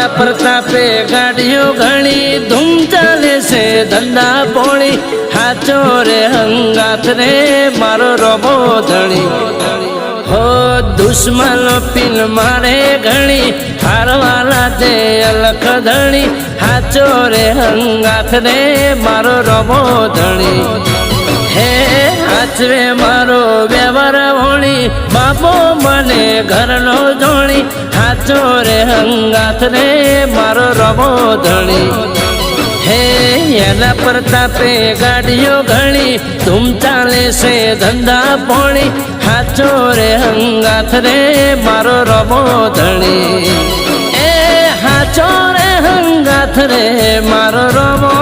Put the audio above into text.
એના પ્રતાપે ગાડીઓ ઘણી ધૂમ ચાલે છે ધંધા પોણી હાચો રે હંગાથ રે મારો રમો ધણી હો દુશ્મન પીન મારે ઘણી હારવાલા દે અલખ ધણી હાચો રે હંગાથ રે મારો રમો ધણી હે હાચવે મારો વ્યવહાર હોણી બાપો મને ઘરનો જોણી હાચો રે હંગાથ રે મારો રમો ધણી હે એના પ્રતાપે ગાડીઓ ઘણી ધૂમ ચાલે છે ધંધા પોણી હાચો રે હંગાથ રે મારો રમો ધણી એ હાચો રે હંગાથ રે મારો રમો